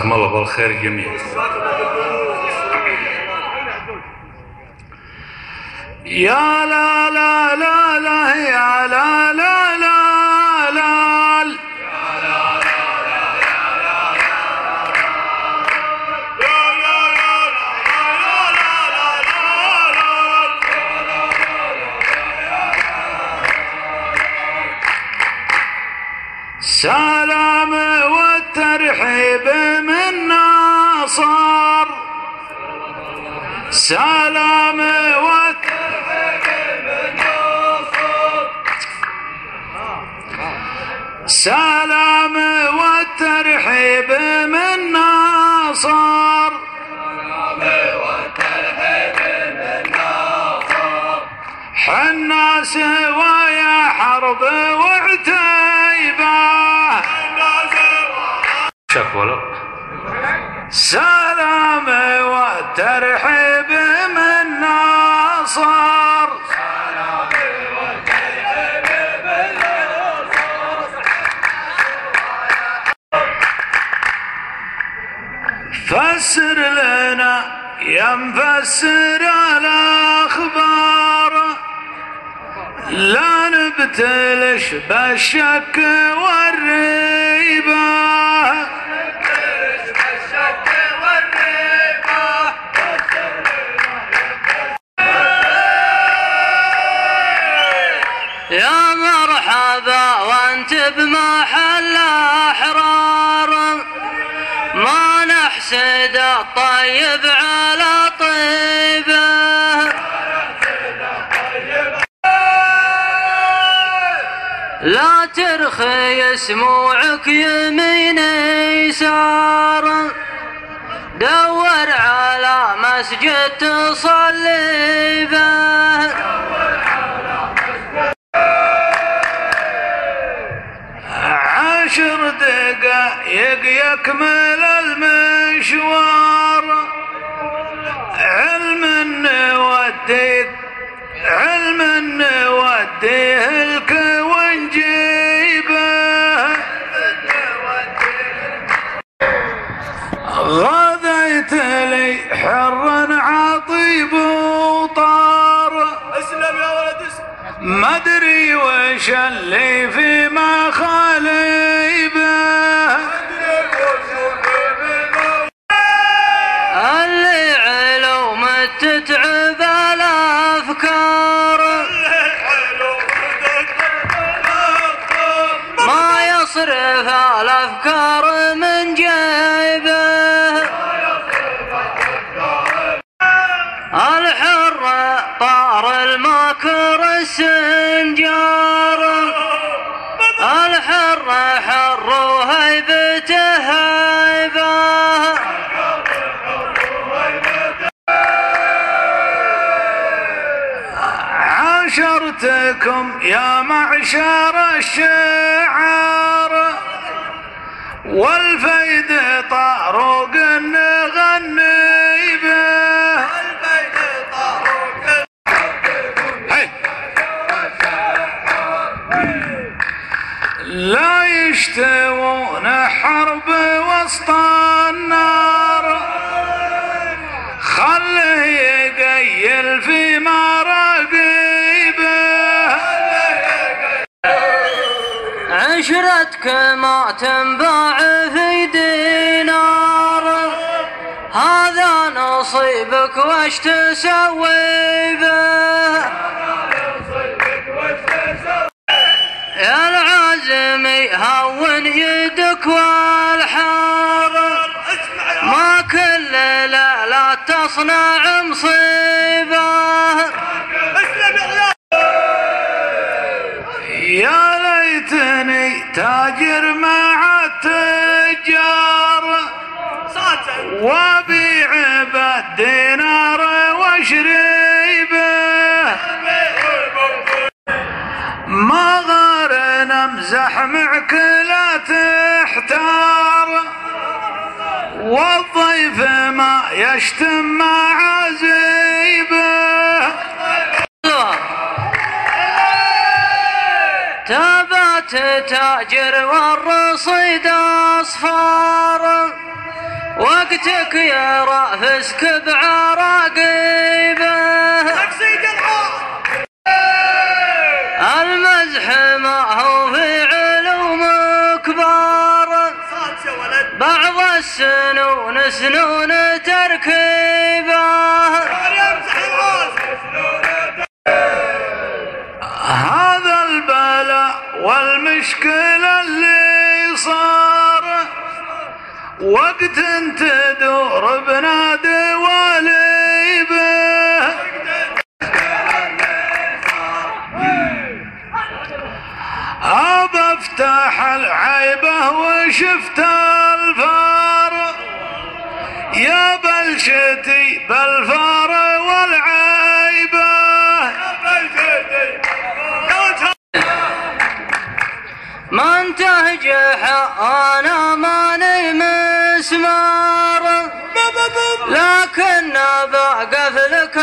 مساكم الله بالخير جميعا. يا لا لا لا لا يا لا لا لا لا سلام والترحيب من ناصر، سلام والترحيب من ناصر، سلام والترحيب من ناصر، سلام والترحيب من ناصر، حنا سوا يا حرب وعتيبة شكوى. سلام والترحيب من ناصر، سلام والترحيب من ناصر، فسر لنا يا مفسر الأخبار، لا نبتلش بالشك والريبة، يا مرحبا وانت بمحل احرار، ما نحسد الطيب على طيبه، لا ترخي سموعك يمين يسار، دور على مسجد تصلي به، عشر دقايق يكمل المشوار، علم نوديه لك ونجيبه، غذيت لي حر عطيب وطار، اسلم يا ولد اسلم، ما ادري وش اللي في مخاليبه، اللي علوم تتعب الافكار، ما يصرف الافكار من جيبه، الحر طار المكر السنجار، الحر حر وهيبته هيبه، عاشرتكم يا معشر الشعار، والفيد طاروق نغني به، لا يشتوون حرب وسط النار، خله يقيل في مراقبه، عشرتك ما تنباع في دينار، هذا نصيبك وش تسوي به، يا العازمي هون يدك والحار، ما كل لا تصنع مصيبه، يا ليتني تاجر مع التجار، وابيع بالدينار واشري به، ما غار نمزح معك لا تحتار، والضيف ما يشتم مع زيبه، تابت تاجر والرصيد اصفار، بيتك يرى فسك بعراقيبه المزح ما هو في علوم كبار بعض السنون سنون تركيبه هذا البلاء والمشكلة اللي صار وقت تدور بنادي وليبه أبى افتح العيبة وشفت الفار يا بلشتي بالفار والعيبة ما انتهجح انا ماني مسمار لكن بقف لك